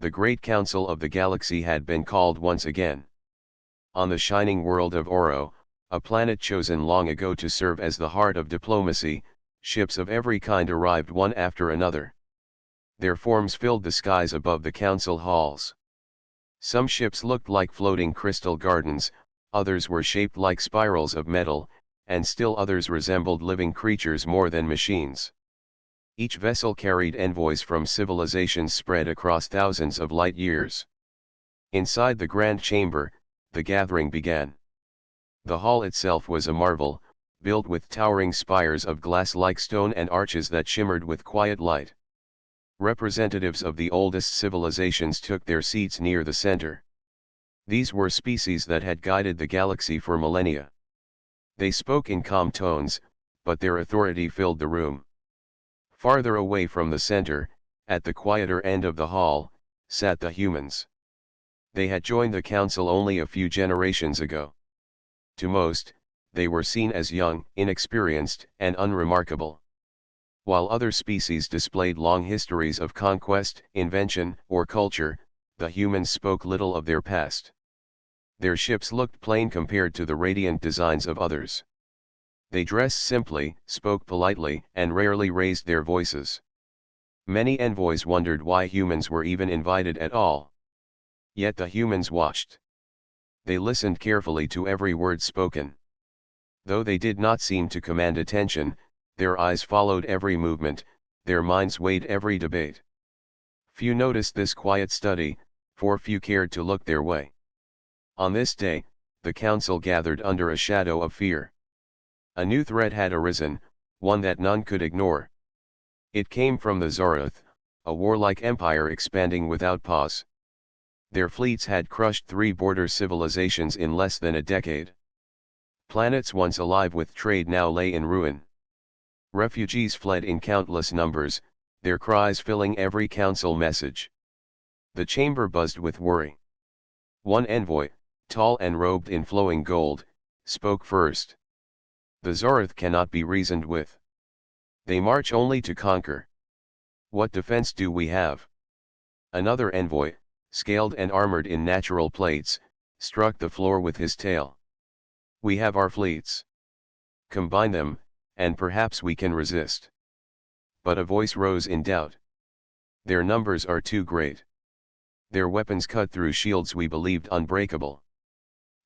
The Great Council of the Galaxy had been called once again. On the shining world of Oro, a planet chosen long ago to serve as the heart of diplomacy, ships of every kind arrived one after another. Their forms filled the skies above the council halls. Some ships looked like floating crystal gardens, others were shaped like spirals of metal, and still others resembled living creatures more than machines. Each vessel carried envoys from civilizations spread across thousands of light years. Inside the grand chamber, the gathering began. The hall itself was a marvel, built with towering spires of glass like stone and arches that shimmered with quiet light. Representatives of the oldest civilizations took their seats near the center. These were species that had guided the galaxy for millennia. They spoke in calm tones, but their authority filled the room. Farther away from the center, at the quieter end of the hall, sat the humans. They had joined the council only a few generations ago. To most, they were seen as young, inexperienced, and unremarkable. While other species displayed long histories of conquest, invention, or culture, the humans spoke little of their past. Their ships looked plain compared to the radiant designs of others. They dressed simply, spoke politely, and rarely raised their voices. Many envoys wondered why humans were even invited at all. Yet the humans watched. They listened carefully to every word spoken. Though they did not seem to command attention, their eyes followed every movement, their minds weighed every debate. Few noticed this quiet study, for few cared to look their way. On this day, the council gathered under a shadow of fear. A new threat had arisen, one that none could ignore. It came from the Zerath, a warlike empire expanding without pause. Their fleets had crushed 3 border civilizations in less than a decade. Planets once alive with trade now lay in ruin. Refugees fled in countless numbers, their cries filling every council message. The chamber buzzed with worry. One envoy, tall and robed in flowing gold, spoke first. The Zerath cannot be reasoned with. They march only to conquer. What defense do we have? Another envoy, scaled and armored in natural plates, struck the floor with his tail. We have our fleets. Combine them, and perhaps we can resist. But a voice rose in doubt. Their numbers are too great. Their weapons cut through shields we believed unbreakable.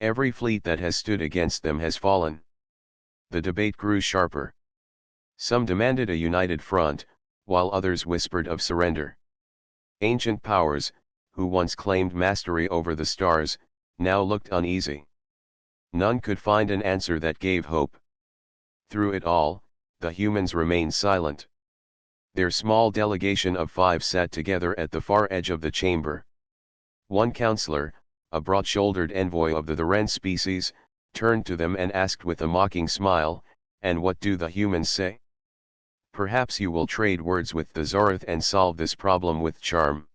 Every fleet that has stood against them has fallen. The debate grew sharper. Some demanded a united front, while others whispered of surrender. Ancient powers, who once claimed mastery over the stars, now looked uneasy. None could find an answer that gave hope. Through it all, the humans remained silent. Their small delegation of 5 sat together at the far edge of the chamber. One counselor, a broad-shouldered envoy of the Theren species, turned to them and asked with a mocking smile, "And what do the humans say? Perhaps you will trade words with the Zerath and solve this problem with charm."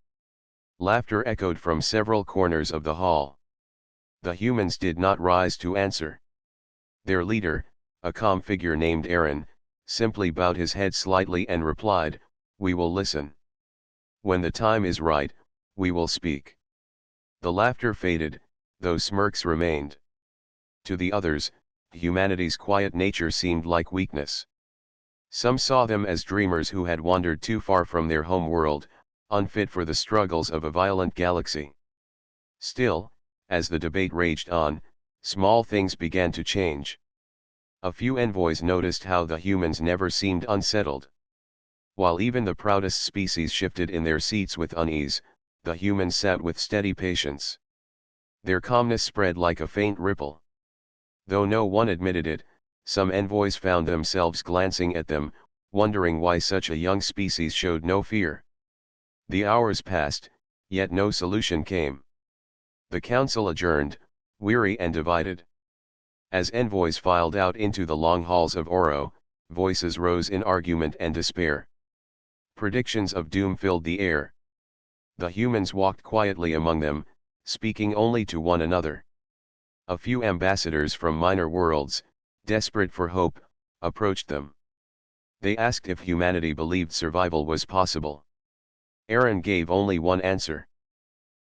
Laughter echoed from several corners of the hall. The humans did not rise to answer. Their leader, a calm figure named Aaron, simply bowed his head slightly and replied, "We will listen. When the time is right, we will speak." The laughter faded, though smirks remained. To the others, humanity's quiet nature seemed like weakness. Some saw them as dreamers who had wandered too far from their home world, unfit for the struggles of a violent galaxy. Still, as the debate raged on, small things began to change. A few envoys noticed how the humans never seemed unsettled. While even the proudest species shifted in their seats with unease, the humans sat with steady patience. Their calmness spread like a faint ripple. Though no one admitted it, some envoys found themselves glancing at them, wondering why such a young species showed no fear. The hours passed, yet no solution came. The council adjourned, weary and divided. As envoys filed out into the long halls of Oro, voices rose in argument and despair. Predictions of doom filled the air. The humans walked quietly among them, speaking only to one another. A few ambassadors from minor worlds, desperate for hope, approached them. They asked if humanity believed survival was possible. Aaron gave only one answer.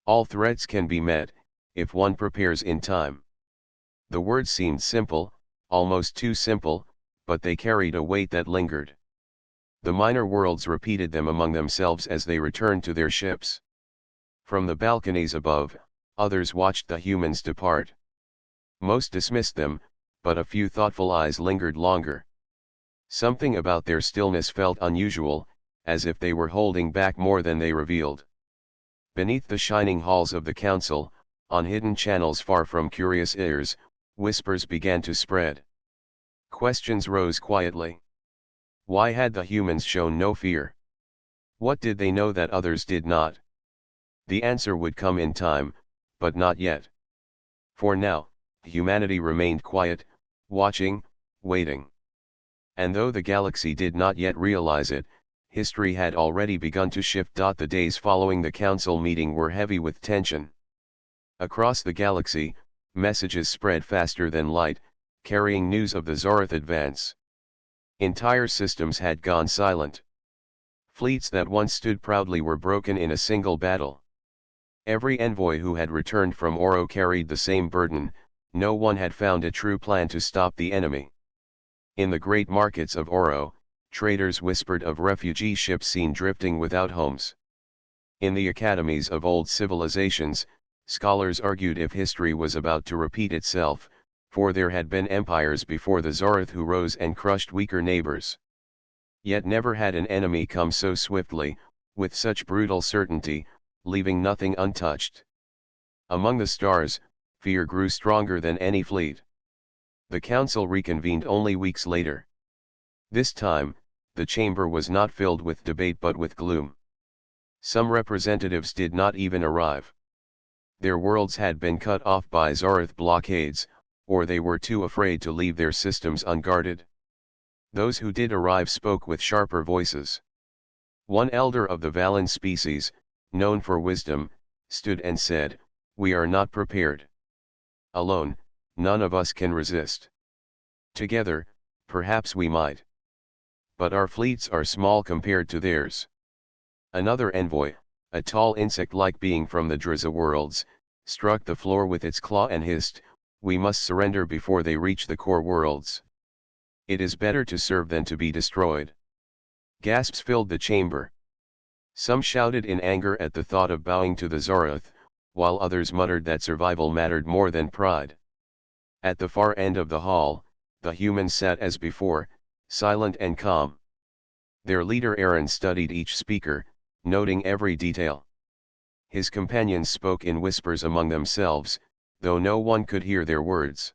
All threats can be met, if one prepares in time. The words seemed simple, almost too simple, but they carried a weight that lingered. The minor worlds repeated them among themselves as they returned to their ships. From the balconies above, others watched the humans depart. Most dismissed them, but a few thoughtful eyes lingered longer. Something about their stillness felt unusual, as if they were holding back more than they revealed. Beneath the shining halls of the council, on hidden channels far from curious ears, whispers began to spread. Questions rose quietly. Why had the humans shown no fear? What did they know that others did not? The answer would come in time, but not yet. For now, humanity remained quiet, watching, waiting. And though the galaxy did not yet realize it, history had already begun to shift. The days following the council meeting were heavy with tension. Across the galaxy, messages spread faster than light, carrying news of the Zerath advance. Entire systems had gone silent. Fleets that once stood proudly were broken in a single battle. Every envoy who had returned from Oro carried the same burden: no one had found a true plan to stop the enemy. In the great markets of Oro, traders whispered of refugee ships seen drifting without homes. In the academies of old civilizations, scholars argued if history was about to repeat itself, for there had been empires before the Zerath who rose and crushed weaker neighbors. Yet never had an enemy come so swiftly, with such brutal certainty, leaving nothing untouched. Among the stars, fear grew stronger than any fleet. The council reconvened only weeks later. This time, the chamber was not filled with debate but with gloom. Some representatives did not even arrive. Their worlds had been cut off by Zerath blockades, or they were too afraid to leave their systems unguarded. Those who did arrive spoke with sharper voices. One elder of the Valan species, known for wisdom, stood and said, "We are not prepared. Alone, none of us can resist. Together, perhaps we might. But our fleets are small compared to theirs." Another envoy, a tall insect-like being from the Drizza worlds, struck the floor with its claw and hissed, "We must surrender before they reach the core worlds. It is better to serve than to be destroyed." Gasps filled the chamber. Some shouted in anger at the thought of bowing to the Zerath, while others muttered that survival mattered more than pride. At the far end of the hall, the humans sat as before, silent and calm. Their leader Aaron studied each speaker, noting every detail. His companions spoke in whispers among themselves, though no one could hear their words.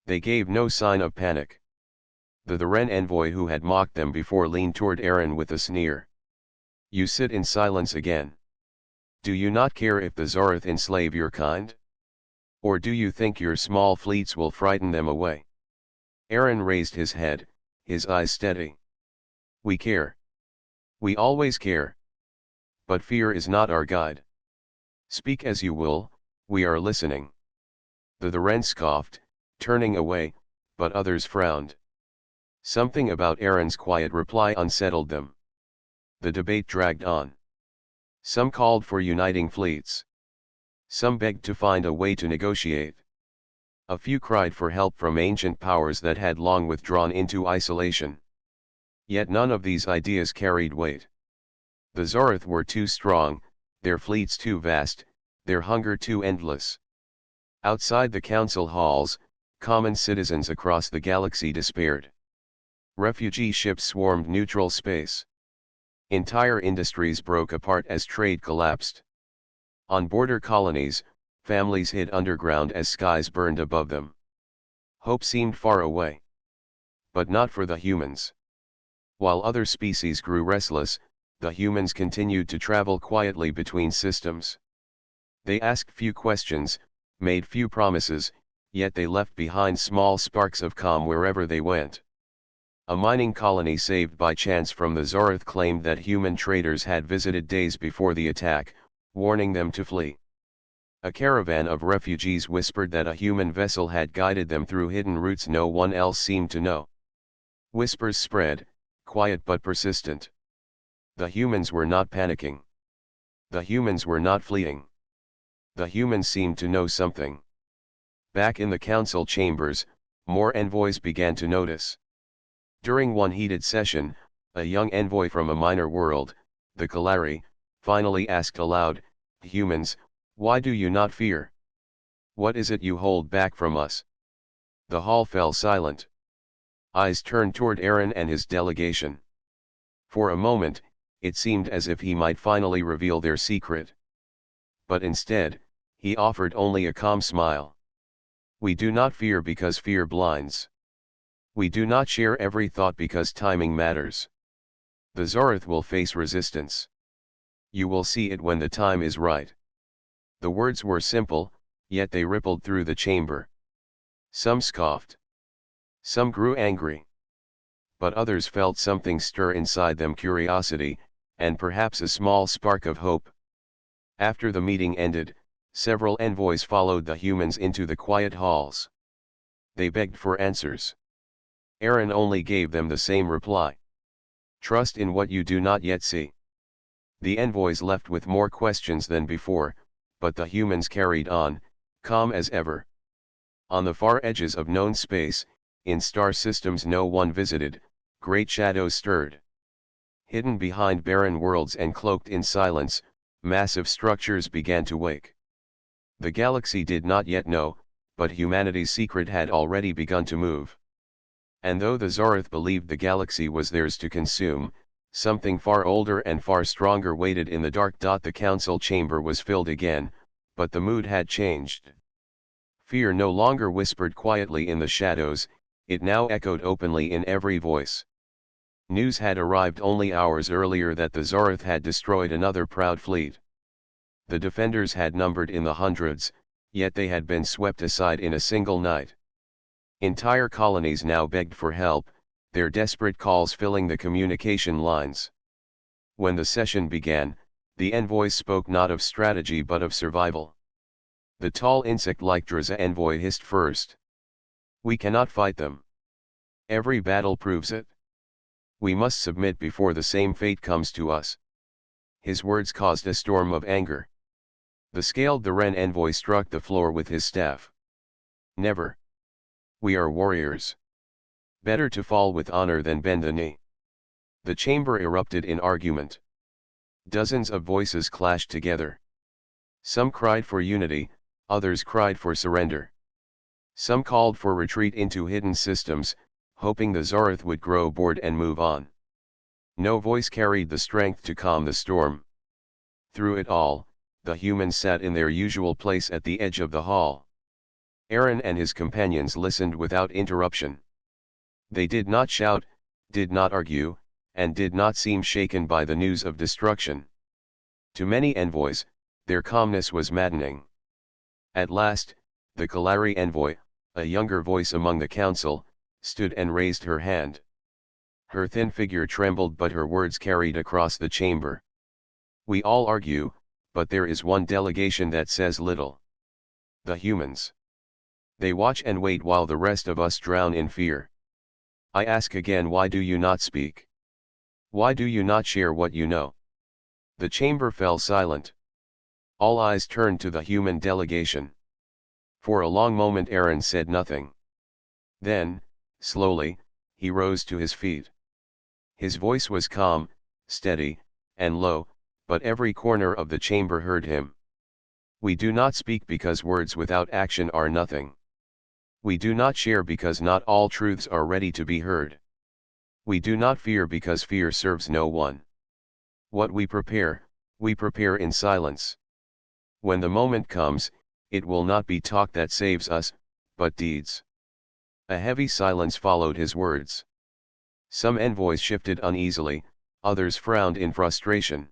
They gave no sign of panic. The Tharen envoy who had mocked them before leaned toward Aaron with a sneer. "You sit in silence again. Do you not care if the Zerath enslave your kind? Or do you think your small fleets will frighten them away?" Aaron raised his head, his eyes steady. "We care. We always care. But fear is not our guide. Speak as you will, we are listening." The Tharen scoffed, turning away, but others frowned. Something about Aaron's quiet reply unsettled them. The debate dragged on. Some called for uniting fleets. Some begged to find a way to negotiate. A few cried for help from ancient powers that had long withdrawn into isolation. Yet none of these ideas carried weight. The Zerath were too strong, their fleets too vast, their hunger too endless. Outside the council halls, common citizens across the galaxy despaired. Refugee ships swarmed neutral space. Entire industries broke apart as trade collapsed. On border colonies, families hid underground as skies burned above them. Hope seemed far away. But not for the humans. While other species grew restless, the humans continued to travel quietly between systems. They asked few questions, made few promises, yet they left behind small sparks of calm wherever they went. A mining colony saved by chance from the Zerath claimed that human traders had visited days before the attack, warning them to flee. A caravan of refugees whispered that a human vessel had guided them through hidden routes no one else seemed to know. Whispers spread, quiet but persistent. The humans were not panicking. The humans were not fleeing. The humans seemed to know something. Back in the council chambers, more envoys began to notice. During one heated session, a young envoy from a minor world, the Kalari, finally asked aloud, "Humans, why do you not fear? What is it you hold back from us?" The hall fell silent. Eyes turned toward Aaron and his delegation. For a moment, it seemed as if he might finally reveal their secret. But instead, he offered only a calm smile. "We do not fear because fear blinds. We do not share every thought because timing matters. The Zerath will face resistance. You will see it when the time is right." The words were simple, yet they rippled through the chamber. Some scoffed. Some grew angry. But others felt something stir inside them, curiosity, and perhaps a small spark of hope. After the meeting ended, several envoys followed the humans into the quiet halls. They begged for answers. Aaron only gave them the same reply. "Trust in what you do not yet see." The envoys left with more questions than before, but the humans carried on, calm as ever. On the far edges of known space, in star systems no one visited, great shadows stirred. Hidden behind barren worlds and cloaked in silence, massive structures began to wake. The galaxy did not yet know, but humanity's secret had already begun to move. And though the Zerath believed the galaxy was theirs to consume, something far older and far stronger waited in the dark. The council chamber was filled again, but the mood had changed. Fear no longer whispered quietly in the shadows, it now echoed openly in every voice. News had arrived only hours earlier that the Zerath had destroyed another proud fleet. The defenders had numbered in the hundreds, yet they had been swept aside in a single night. Entire colonies now begged for help, their desperate calls filling the communication lines. When the session began, the envoys spoke not of strategy but of survival. The tall insect-like Draza envoy hissed first. "We cannot fight them. Every battle proves it. We must submit before the same fate comes to us." His words caused a storm of anger. The scaled the Ren envoy struck the floor with his staff. "Never. We are warriors. Better to fall with honor than bend the knee." The chamber erupted in argument. Dozens of voices clashed together. Some cried for unity, others cried for surrender. Some called for retreat into hidden systems, hoping the Zerath would grow bored and move on. No voice carried the strength to calm the storm. Through it all, the humans sat in their usual place at the edge of the hall. Aaron and his companions listened without interruption. They did not shout, did not argue, and did not seem shaken by the news of destruction. To many envoys, their calmness was maddening. At last, the Kalari envoy, a younger voice among the council, stood and raised her hand. Her thin figure trembled, but her words carried across the chamber. "We all argue, but there is one delegation that says little. The humans. They watch and wait while the rest of us drown in fear. I ask again, why do you not speak? Why do you not share what you know?" The chamber fell silent. All eyes turned to the human delegation. For a long moment Aaron said nothing. Then, slowly, he rose to his feet. His voice was calm, steady, and low, but every corner of the chamber heard him. "We do not speak because words without action are nothing. We do not share because not all truths are ready to be heard. We do not fear because fear serves no one. What we prepare in silence. When the moment comes, it will not be talk that saves us, but deeds." A heavy silence followed his words. Some envoys shifted uneasily, others frowned in frustration.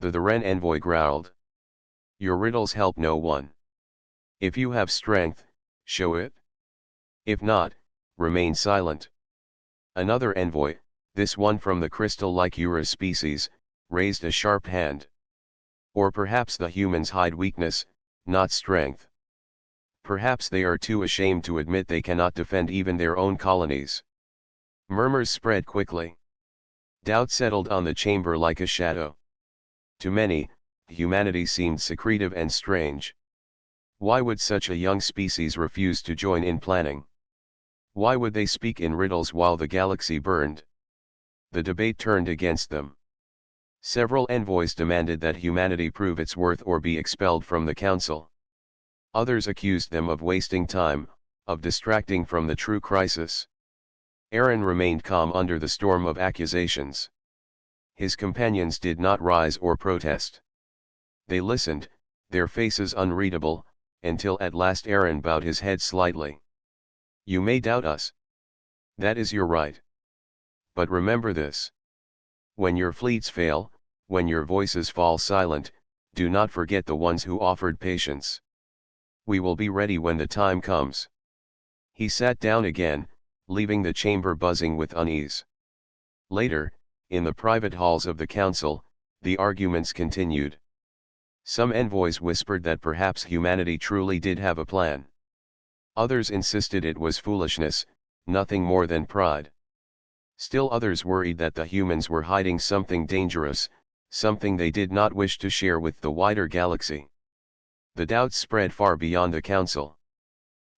The Ren envoy growled. "Your riddles help no one. If you have strength, show it. If not, remain silent." Another envoy, this one from the crystal-like Ura species, raised a sharp hand. "Or perhaps the humans hide weakness, not strength. Perhaps they are too ashamed to admit they cannot defend even their own colonies." Murmurs spread quickly. Doubt settled on the chamber like a shadow. To many, humanity seemed secretive and strange. Why would such a young species refuse to join in planning? Why would they speak in riddles while the galaxy burned? The debate turned against them. Several envoys demanded that humanity prove its worth or be expelled from the council. Others accused them of wasting time, of distracting from the true crisis. Aaron remained calm under the storm of accusations. His companions did not rise or protest. They listened, their faces unreadable, until at last Aaron bowed his head slightly. You may doubt us. That is your right. But remember this. When your fleets fail, when your voices fall silent, do not forget the ones who offered patience. We will be ready when the time comes. He sat down again, leaving the chamber buzzing with unease. Later, in the private halls of the council, the arguments continued. Some envoys whispered that perhaps humanity truly did have a plan. Others insisted it was foolishness, nothing more than pride. Still others worried that the humans were hiding something dangerous, something they did not wish to share with the wider galaxy. The doubts spread far beyond the council.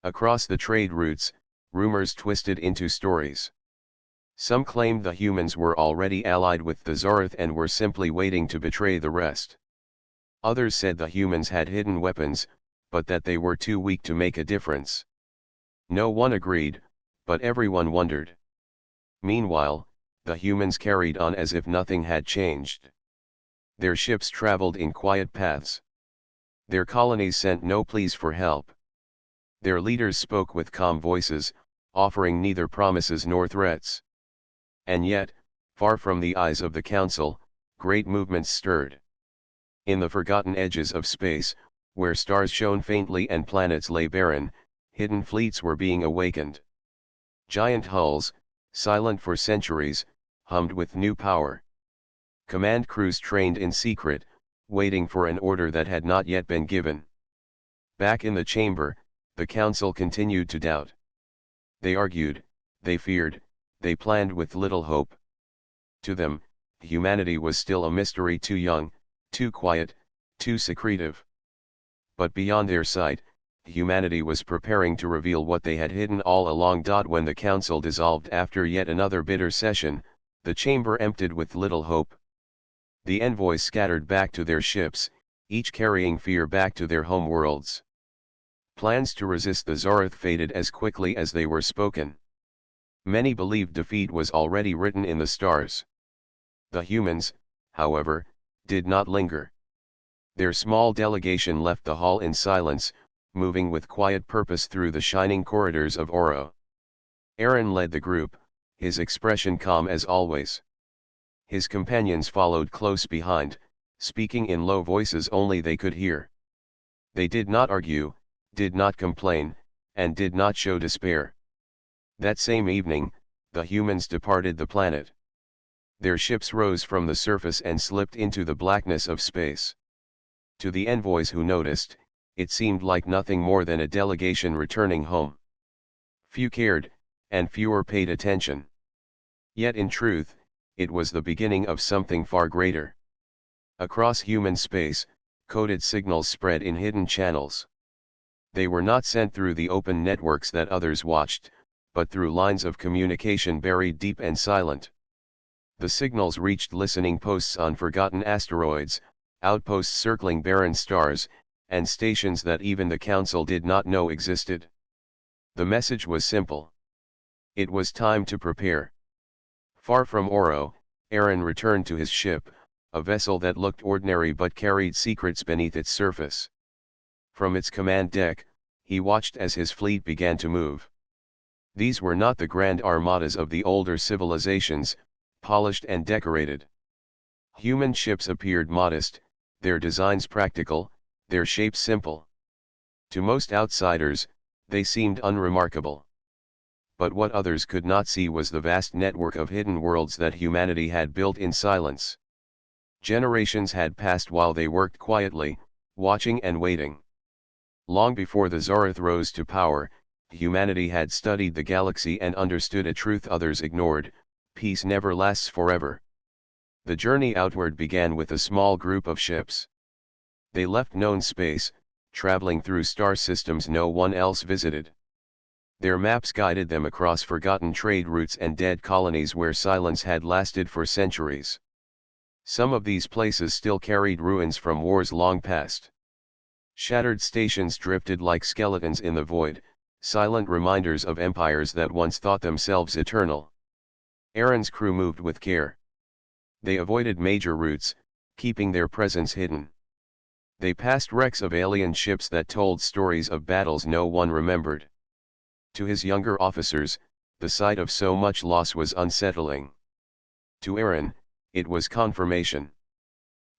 Across the trade routes, rumors twisted into stories. Some claimed the humans were already allied with the Zerath and were simply waiting to betray the rest. Others said the humans had hidden weapons, but that they were too weak to make a difference. No one agreed, but everyone wondered. Meanwhile, the humans carried on as if nothing had changed. Their ships traveled in quiet paths. Their colonies sent no pleas for help. Their leaders spoke with calm voices, offering neither promises nor threats. And yet, far from the eyes of the council, great movements stirred. In the forgotten edges of space, where stars shone faintly and planets lay barren, hidden fleets were being awakened. Giant hulls, silent for centuries, hummed with new power. Command crews trained in secret, waiting for an order that had not yet been given. Back in the chamber, the council continued to doubt. They argued, they feared, they planned with little hope. To them, humanity was still a mystery, too young, too quiet, too secretive. But beyond their sight, humanity was preparing to reveal what they had hidden all along. When the council dissolved after yet another bitter session, the chamber emptied with little hope. The envoys scattered back to their ships, each carrying fear back to their home worlds. Plans to resist the Zerath faded as quickly as they were spoken. Many believed defeat was already written in the stars. The humans, however, did not linger. Their small delegation left the hall in silence, moving with quiet purpose through the shining corridors of Oro. Aaron led the group, his expression calm as always. His companions followed close behind, speaking in low voices only they could hear. They did not argue, did not complain, and did not show despair. That same evening, the humans departed the planet. Their ships rose from the surface and slipped into the blackness of space. To the envoys who noticed, it seemed like nothing more than a delegation returning home. Few cared, and fewer paid attention. Yet in truth, it was the beginning of something far greater. Across human space, coded signals spread in hidden channels. They were not sent through the open networks that others watched, but through lines of communication buried deep and silent. The signals reached listening posts on forgotten asteroids, outposts circling barren stars, and stations that even the council did not know existed. The message was simple. It was time to prepare. Far from Oro, Aaron returned to his ship, a vessel that looked ordinary but carried secrets beneath its surface. From its command deck, he watched as his fleet began to move. These were not the grand armadas of the older civilizations, polished and decorated. Human ships appeared modest, their designs practical, their shapes simple. To most outsiders, they seemed unremarkable. But what others could not see was the vast network of hidden worlds that humanity had built in silence. Generations had passed while they worked quietly, watching and waiting. Long before the Zerath rose to power, humanity had studied the galaxy and understood a truth others ignored: peace never lasts forever. The journey outward began with a small group of ships. They left known space, traveling through star systems no one else visited. Their maps guided them across forgotten trade routes and dead colonies where silence had lasted for centuries. Some of these places still carried ruins from wars long past. Shattered stations drifted like skeletons in the void, silent reminders of empires that once thought themselves eternal. Aaron's crew moved with care. They avoided major routes, keeping their presence hidden. They passed wrecks of alien ships that told stories of battles no one remembered. To his younger officers, the sight of so much loss was unsettling. To Aaron, it was confirmation.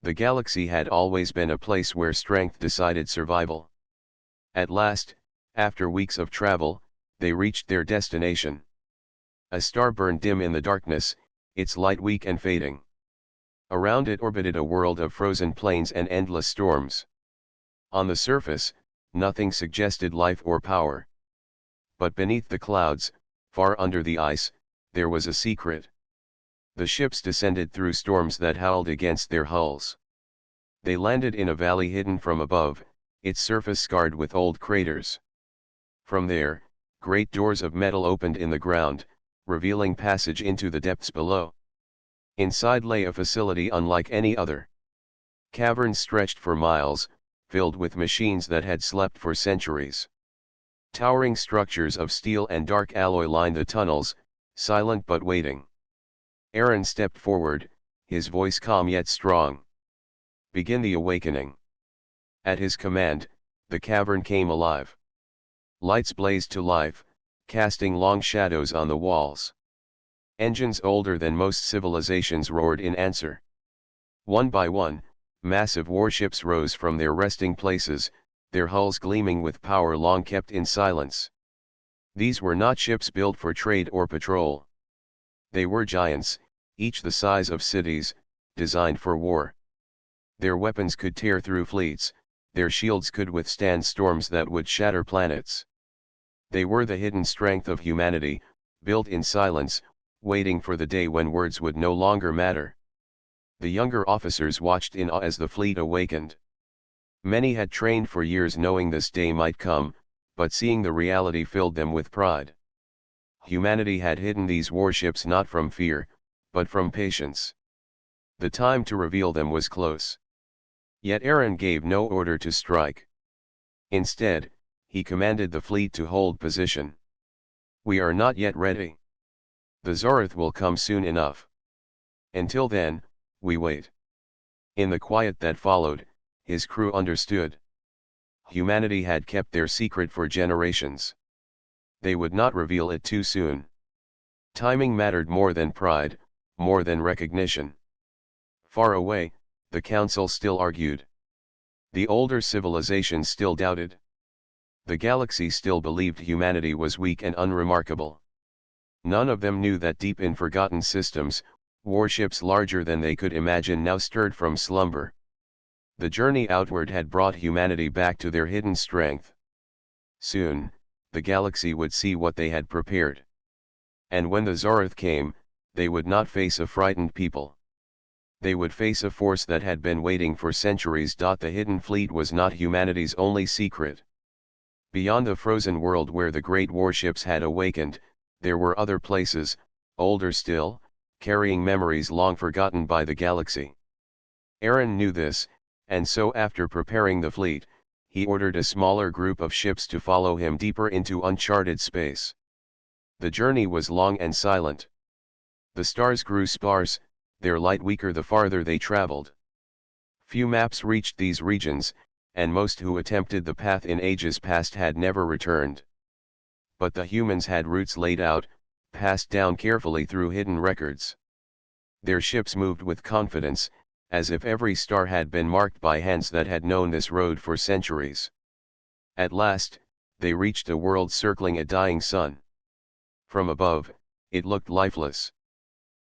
The galaxy had always been a place where strength decided survival. At last, after weeks of travel, they reached their destination. A star burned dim in the darkness, its light weak and fading. Around it orbited a world of frozen plains and endless storms. On the surface, nothing suggested life or power. But beneath the clouds, far under the ice, there was a secret. The ships descended through storms that howled against their hulls. They landed in a valley hidden from above, its surface scarred with old craters. From there, great doors of metal opened in the ground, revealing passage into the depths below. Inside lay a facility unlike any other. Caverns stretched for miles, filled with machines that had slept for centuries. Towering structures of steel and dark alloy lined the tunnels, silent but waiting. Aaron stepped forward, his voice calm yet strong. "Begin the awakening." At his command, the cavern came alive. Lights blazed to life, casting long shadows on the walls. Engines older than most civilizations roared in answer. One by one, massive warships rose from their resting places, their hulls gleaming with power long kept in silence. These were not ships built for trade or patrol. They were giants, each the size of cities, designed for war. Their weapons could tear through fleets, their shields could withstand storms that would shatter planets. They were the hidden strength of humanity, built in silence, waiting for the day when words would no longer matter. The younger officers watched in awe as the fleet awakened. Many had trained for years knowing this day might come, but seeing the reality filled them with pride. Humanity had hidden these warships not from fear, but from patience. The time to reveal them was close. Yet Aaron gave no order to strike. Instead, he commanded the fleet to hold position. "We are not yet ready. The Zerath will come soon enough. Until then, we wait." In the quiet that followed, his crew understood. Humanity had kept their secret for generations. They would not reveal it too soon. Timing mattered more than pride, more than recognition. Far away, the council still argued. The older civilizations still doubted. The galaxy still believed humanity was weak and unremarkable. None of them knew that deep in forgotten systems, warships larger than they could imagine now stirred from slumber. The journey outward had brought humanity back to their hidden strength. Soon, the galaxy would see what they had prepared. And when the Zerath came, they would not face a frightened people. They would face a force that had been waiting for centuries. The hidden fleet was not humanity's only secret. Beyond the frozen world where the great warships had awakened, there were other places, older still, carrying memories long forgotten by the galaxy. Aaron knew this, and so after preparing the fleet, he ordered a smaller group of ships to follow him deeper into uncharted space. The journey was long and silent. The stars grew sparse, their light weaker the farther they traveled. Few maps reached these regions, and most who attempted the path in ages past had never returned. But the humans had routes laid out, passed down carefully through hidden records. Their ships moved with confidence, as if every star had been marked by hands that had known this road for centuries. At last, they reached a world circling a dying sun. From above, it looked lifeless.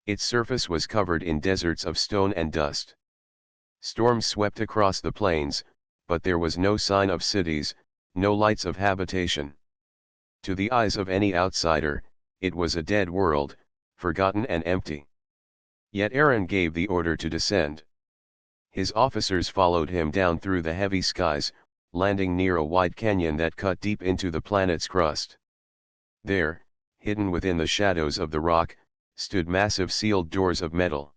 Its surface was covered in deserts of stone and dust. Storms swept across the plains, but there was no sign of cities, no lights of habitation. To the eyes of any outsider, it was a dead world, forgotten and empty. Yet Aaron gave the order to descend. His officers followed him down through the heavy skies, landing near a wide canyon that cut deep into the planet's crust. There, hidden within the shadows of the rock, stood massive sealed doors of metal.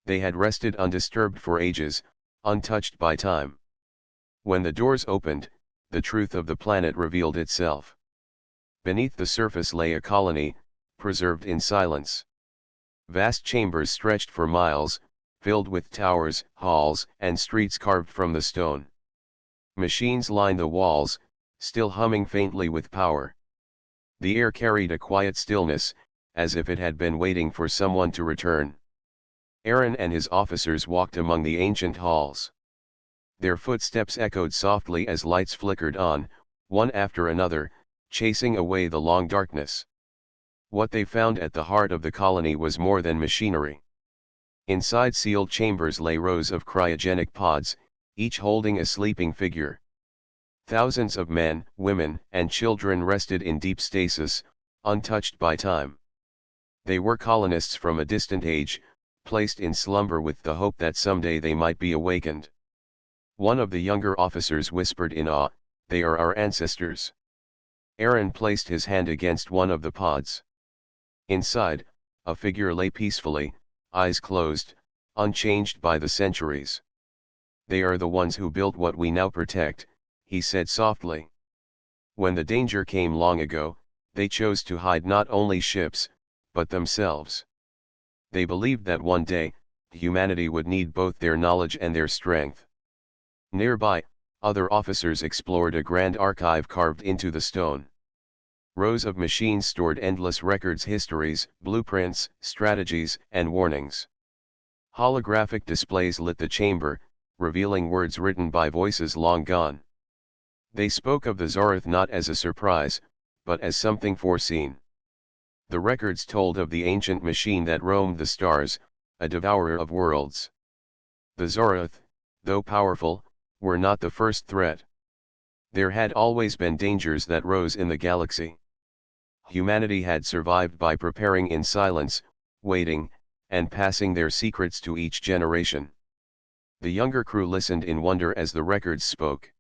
They had rested undisturbed for ages, untouched by time. When the doors opened, the truth of the planet revealed itself. Beneath the surface lay a colony, preserved in silence. Vast chambers stretched for miles, filled with towers, halls, and streets carved from the stone. Machines lined the walls, still humming faintly with power. The air carried a quiet stillness, as if it had been waiting for someone to return. Aaron and his officers walked among the ancient halls. Their footsteps echoed softly as lights flickered on, one after another, chasing away the long darkness. What they found at the heart of the colony was more than machinery. Inside sealed chambers lay rows of cryogenic pods, each holding a sleeping figure. Thousands of men, women, and children rested in deep stasis, untouched by time. They were colonists from a distant age, placed in slumber with the hope that someday they might be awakened. One of the younger officers whispered in awe, "They are our ancestors." Aaron placed his hand against one of the pods. Inside, a figure lay peacefully, eyes closed, unchanged by the centuries. "They are the ones who built what we now protect," he said softly. "When the danger came long ago, they chose to hide not only ships, but themselves. They believed that one day, humanity would need both their knowledge and their strength." Nearby, other officers explored a grand archive carved into the stone. Rows of machines stored endless records, histories, blueprints, strategies, and warnings. Holographic displays lit the chamber, revealing words written by voices long gone. They spoke of the Zerath not as a surprise, but as something foreseen. The records told of the ancient machine that roamed the stars, a devourer of worlds. The Zerath, though powerful, were not the first threat. There had always been dangers that rose in the galaxy. Humanity had survived by preparing in silence, waiting, and passing their secrets to each generation. The younger crew listened in wonder as the records spoke.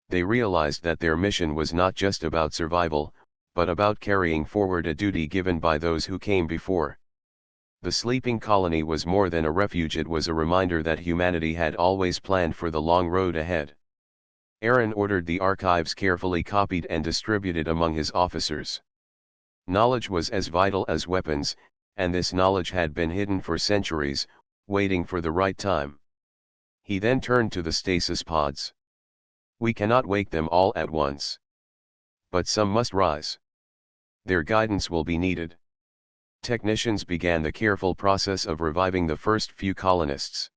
They realized that their mission was not just about survival, but about carrying forward a duty given by those who came before. The sleeping colony was more than a refuge, it was a reminder that humanity had always planned for the long road ahead. Aaron ordered the archives carefully copied and distributed among his officers. Knowledge was as vital as weapons, and this knowledge had been hidden for centuries, waiting for the right time. He then turned to the stasis pods. "We cannot wake them all at once. But some must rise. Their guidance will be needed." Technicians began the careful process of reviving the first few colonists.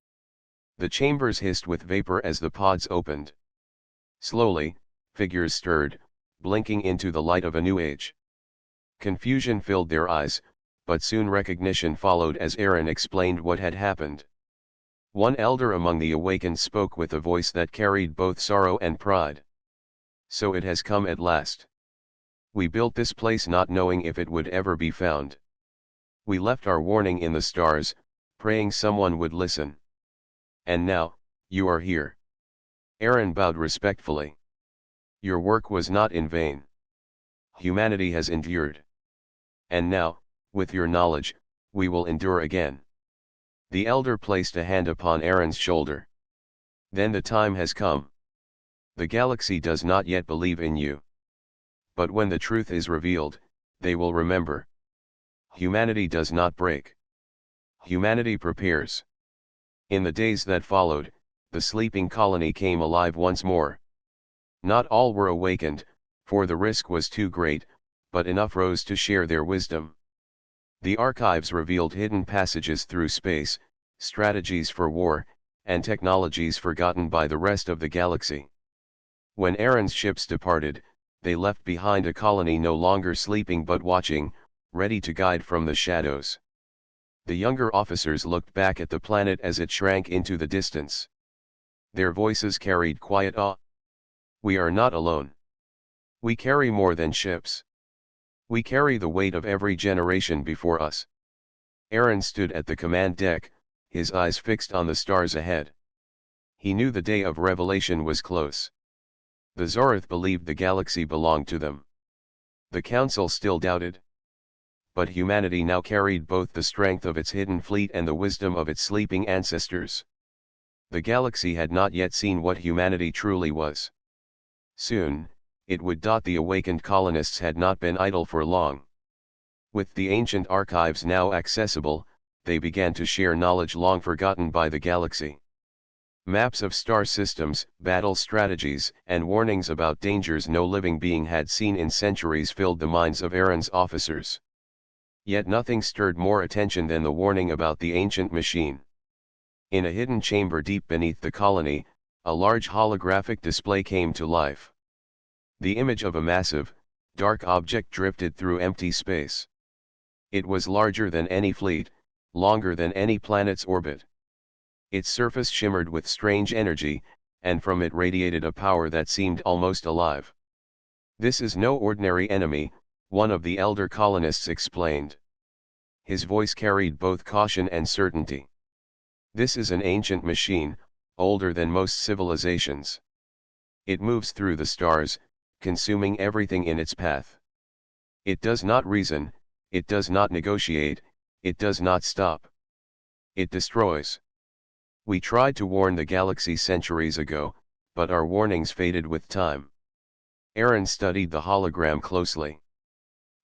The chambers hissed with vapor as the pods opened. Slowly, figures stirred, blinking into the light of a new age. Confusion filled their eyes, but soon recognition followed as Aaron explained what had happened. One elder among the awakened spoke with a voice that carried both sorrow and pride. "So it has come at last. We built this place not knowing if it would ever be found. We left our warning in the stars, praying someone would listen. And now, you are here." Aaron bowed respectfully. "Your work was not in vain. Humanity has endured. And now, with your knowledge, we will endure again." The elder placed a hand upon Aaron's shoulder. "Then the time has come. The galaxy does not yet believe in you. But when the truth is revealed, they will remember. Humanity does not break. Humanity prepares." In the days that followed, the sleeping colony came alive once more. Not all were awakened, for the risk was too great, but enough rose to share their wisdom. The archives revealed hidden passages through space, strategies for war, and technologies forgotten by the rest of the galaxy. When Aaron's ships departed, they left behind a colony no longer sleeping but watching, ready to guide from the shadows. The younger officers looked back at the planet as it shrank into the distance. Their voices carried quiet awe. "We are not alone. We carry more than ships. We carry the weight of every generation before us." Aaron stood at the command deck, his eyes fixed on the stars ahead. He knew the day of revelation was close. The Zerath believed the galaxy belonged to them. The Council still doubted. But humanity now carried both the strength of its hidden fleet and the wisdom of its sleeping ancestors. The galaxy had not yet seen what humanity truly was. Soon, it would. The awakened colonists had not been idle for long. With the ancient archives now accessible, they began to share knowledge long forgotten by the galaxy. Maps of star systems, battle strategies, and warnings about dangers no living being had seen in centuries filled the minds of Aaron's officers. Yet nothing stirred more attention than the warning about the ancient machine. In a hidden chamber deep beneath the colony, a large holographic display came to life. The image of a massive, dark object drifted through empty space. It was larger than any fleet, longer than any planet's orbit. Its surface shimmered with strange energy, and from it radiated a power that seemed almost alive. "This is no ordinary enemy," one of the elder colonists explained. His voice carried both caution and certainty. "This is an ancient machine, older than most civilizations. It moves through the stars, consuming everything in its path. It does not reason, it does not negotiate, it does not stop. It destroys. We tried to warn the galaxy centuries ago, but our warnings faded with time." Aaron studied the hologram closely.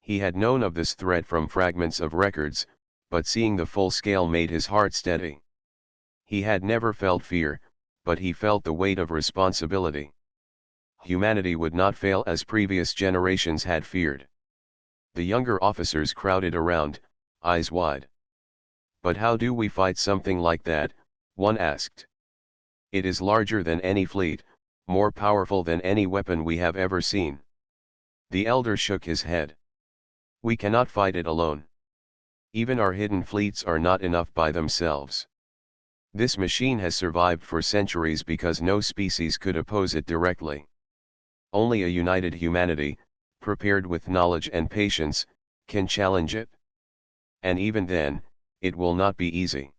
He had known of this threat from fragments of records, but seeing the full scale made his heart steady. He had never felt fear, but he felt the weight of responsibility. Humanity would not fail as previous generations had feared. The younger officers crowded around, eyes wide. "But how do we fight something like that?" one asked. "It is larger than any fleet, more powerful than any weapon we have ever seen." The elder shook his head. "We cannot fight it alone. Even our hidden fleets are not enough by themselves. This machine has survived for centuries because no species could oppose it directly. Only a united humanity, prepared with knowledge and patience, can challenge it. And even then, it will not be easy."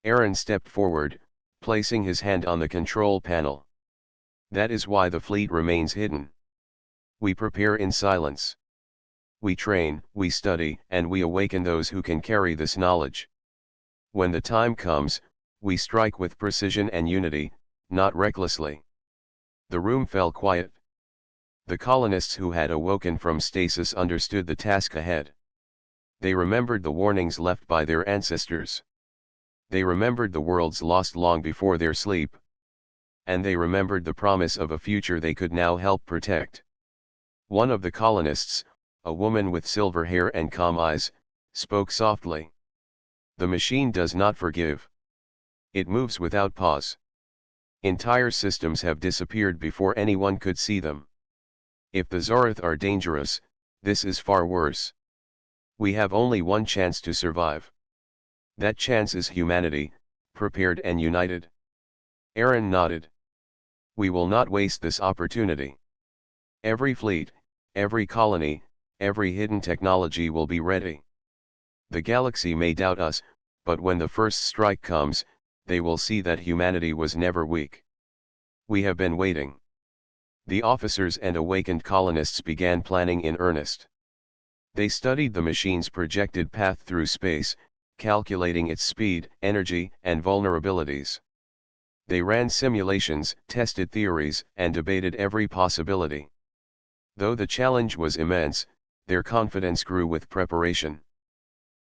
Aaron stepped forward, placing his hand on the control panel. "That is why the fleet remains hidden. We prepare in silence. We train, we study, and we awaken those who can carry this knowledge. When the time comes, we strike with precision and unity, not recklessly." The room fell quiet. The colonists who had awoken from stasis understood the task ahead. They remembered the warnings left by their ancestors. They remembered the worlds lost long before their sleep. And they remembered the promise of a future they could now help protect. One of the colonists, a woman with silver hair and calm eyes, spoke softly. "The machine does not forgive. It moves without pause. Entire systems have disappeared before anyone could see them. If the Zerath are dangerous, this is far worse. We have only one chance to survive. That chance is humanity, prepared and united." Aaron nodded. "We will not waste this opportunity. Every fleet, every colony, every hidden technology will be ready. The galaxy may doubt us, but when the first strike comes, they will see that humanity was never weak. We have been waiting." The officers and awakened colonists began planning in earnest. They studied the machine's projected path through space, calculating its speed, energy, and vulnerabilities. They ran simulations, tested theories, and debated every possibility. Though the challenge was immense, their confidence grew with preparation.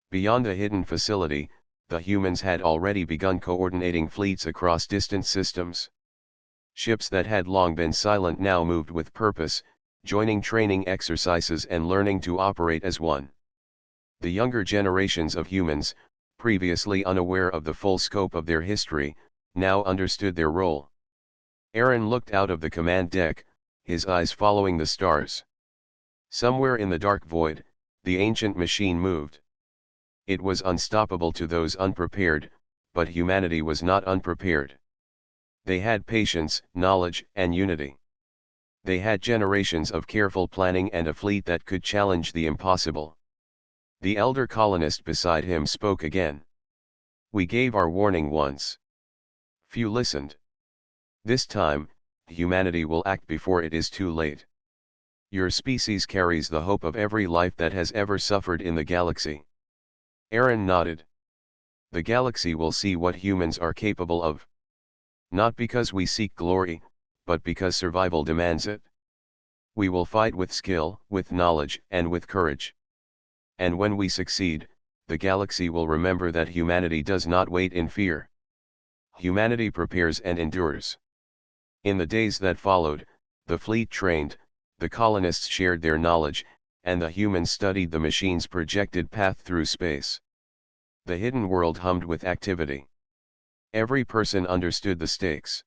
Beyond the hidden facility, the humans had already begun coordinating fleets across distant systems. Ships that had long been silent now moved with purpose, joining training exercises and learning to operate as one. The younger generations of humans, previously unaware of the full scope of their history, now understood their role. Aaron looked out of the command deck, his eyes following the stars. Somewhere in the dark void, the ancient machine moved. It was unstoppable to those unprepared, but humanity was not unprepared. They had patience, knowledge, and unity. They had generations of careful planning and a fleet that could challenge the impossible. The elder colonist beside him spoke again. "We gave our warning once. Few listened. This time, humanity will act before it is too late. Your species carries the hope of every life that has ever suffered in the galaxy. Aaron nodded. The galaxy will see what humans are capable of. Not because we seek glory, but because survival demands it. We will fight with skill, with knowledge, and with courage. And when we succeed, the galaxy will remember that humanity does not wait in fear. Humanity prepares and endures. In the days that followed, the fleet trained, the colonists shared their knowledge, and the humans studied the machine's projected path through space. The hidden world hummed with activity. Every person understood the stakes.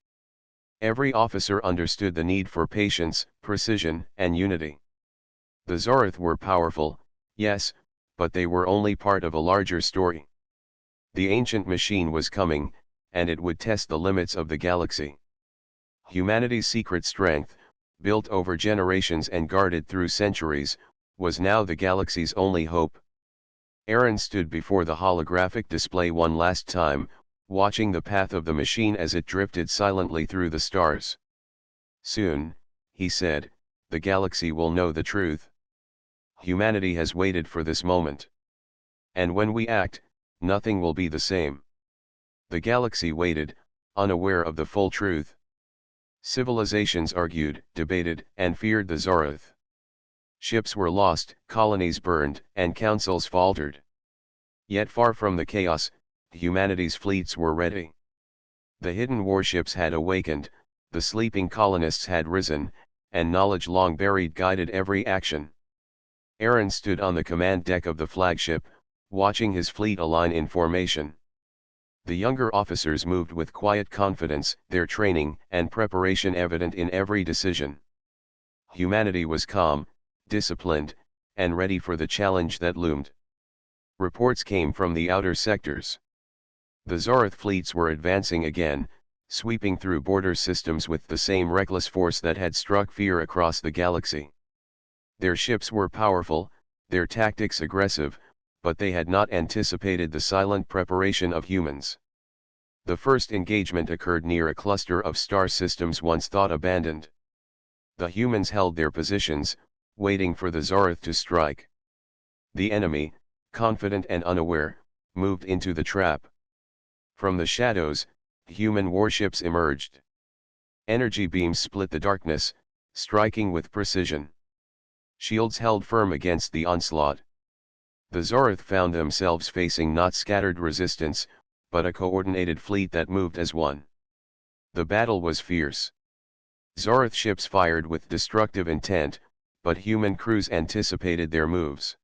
Every officer understood the need for patience, precision, and unity. The Zerath were powerful, yes, but they were only part of a larger story. The ancient machine was coming, and it would test the limits of the galaxy. Humanity's secret strength, built over generations and guarded through centuries, was now the galaxy's only hope. Aaron stood before the holographic display one last time, watching the path of the machine as it drifted silently through the stars. Soon, he said, the galaxy will know the truth. Humanity has waited for this moment. And when we act, nothing will be the same. The galaxy waited, unaware of the full truth. Civilizations argued, debated, and feared the Zerath. Ships were lost, colonies burned, and councils faltered. Yet far from the chaos, humanity's fleets were ready. The hidden warships had awakened, the sleeping colonists had risen, and knowledge long buried guided every action. Aaron stood on the command deck of the flagship, watching his fleet align in formation. The younger officers moved with quiet confidence, their training and preparation evident in every decision. Humanity was calm, disciplined, and ready for the challenge that loomed. Reports came from the outer sectors. The Zerath fleets were advancing again, sweeping through border systems with the same reckless force that had struck fear across the galaxy. Their ships were powerful, their tactics aggressive, but they had not anticipated the silent preparation of humans. The first engagement occurred near a cluster of star systems once thought abandoned. The humans held their positions, waiting for the Zerath to strike. The enemy, confident and unaware, moved into the trap. From the shadows, human warships emerged. Energy beams split the darkness, striking with precision. Shields held firm against the onslaught. The Zerath found themselves facing not scattered resistance, but a coordinated fleet that moved as one. The battle was fierce. Zerath ships fired with destructive intent, but human crews anticipated their moves.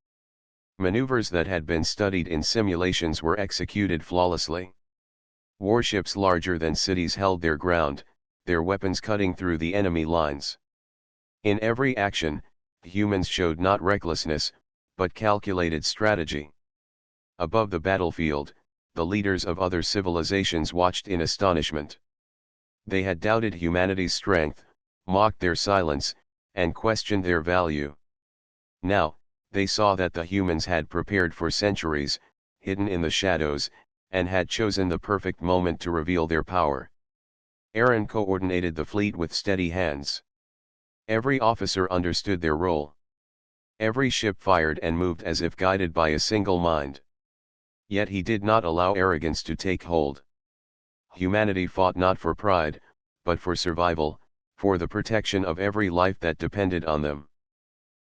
Maneuvers that had been studied in simulations were executed flawlessly. Warships larger than cities held their ground, their weapons cutting through the enemy lines. In every action, humans showed not recklessness, but calculated strategy. Above the battlefield, the leaders of other civilizations watched in astonishment. They had doubted humanity's strength, mocked their silence, and questioned their value. Now, they saw that the humans had prepared for centuries, hidden in the shadows, and had chosen the perfect moment to reveal their power. Aaron coordinated the fleet with steady hands. Every officer understood their role. Every ship fired and moved as if guided by a single mind. Yet he did not allow arrogance to take hold. Humanity fought not for pride, but for survival, for the protection of every life that depended on them.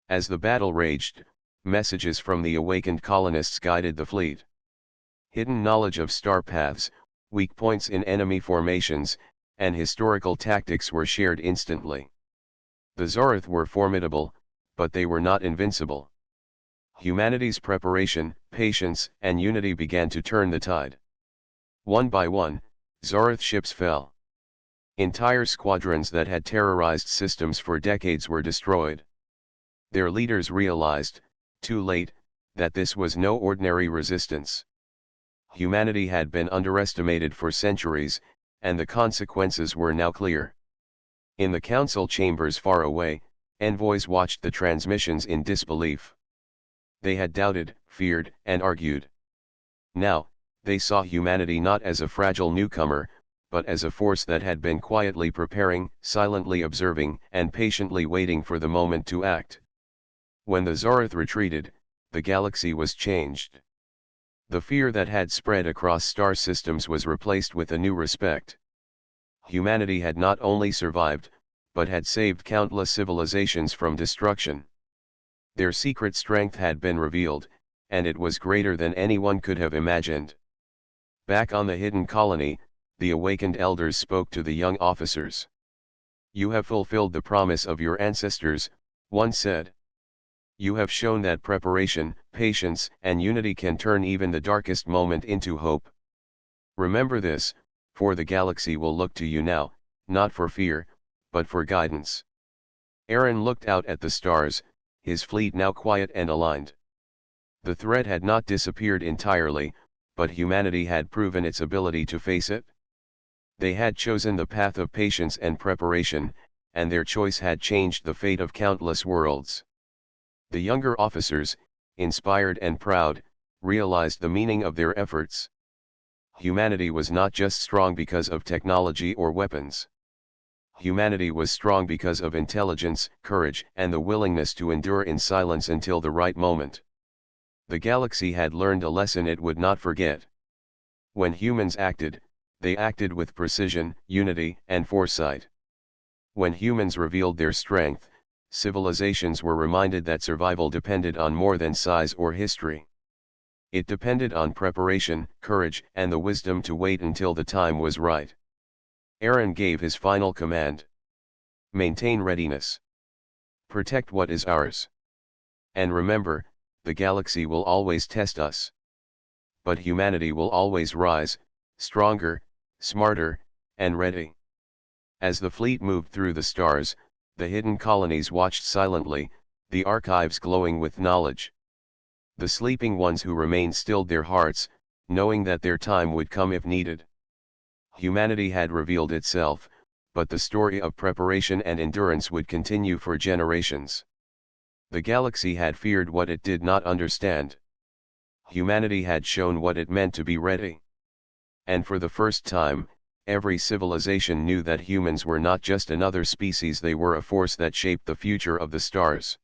As the battle raged, messages from the awakened colonists guided the fleet. Hidden knowledge of star paths, weak points in enemy formations, and historical tactics were shared instantly. The Zerath were formidable, but they were not invincible. Humanity's preparation, patience, and unity began to turn the tide. One by one, Zerath ships fell. Entire squadrons that had terrorized systems for decades were destroyed. Their leaders realized, too late, that this was no ordinary resistance. Humanity had been underestimated for centuries, and the consequences were now clear. In the council chambers far away, envoys watched the transmissions in disbelief. They had doubted, feared, and argued. Now, they saw humanity not as a fragile newcomer, but as a force that had been quietly preparing, silently observing, and patiently waiting for the moment to act. When the Zerath retreated, the galaxy was changed. The fear that had spread across star systems was replaced with a new respect. Humanity had not only survived, but had saved countless civilizations from destruction. Their secret strength had been revealed, and it was greater than anyone could have imagined. Back on the hidden colony, the awakened elders spoke to the young officers. "You have fulfilled the promise of your ancestors," one said. "You have shown that preparation, patience, and unity can turn even the darkest moment into hope. Remember this, for the galaxy will look to you now, not for fear, but for guidance." Aaron looked out at the stars, his fleet now quiet and aligned. The threat had not disappeared entirely, but humanity had proven its ability to face it. They had chosen the path of patience and preparation, and their choice had changed the fate of countless worlds. The younger officers, inspired and proud, realized the meaning of their efforts. Humanity was not just strong because of technology or weapons. Humanity was strong because of intelligence, courage, and the willingness to endure in silence until the right moment. The galaxy had learned a lesson it would not forget. When humans acted, they acted with precision, unity, and foresight. When humans revealed their strength, civilizations were reminded that survival depended on more than size or history. It depended on preparation, courage, and the wisdom to wait until the time was right. Aaron gave his final command. Maintain readiness. Protect what is ours. And remember, the galaxy will always test us. But humanity will always rise, stronger, smarter, and ready. As the fleet moved through the stars, the hidden colonies watched silently, the archives glowing with knowledge. The sleeping ones who remained stilled their hearts, knowing that their time would come if needed. Humanity had revealed itself, but the story of preparation and endurance would continue for generations. The galaxy had feared what it did not understand. Humanity had shown what it meant to be ready. And for the first time, every civilization knew that humans were not just another species, they were a force that shaped the future of the stars.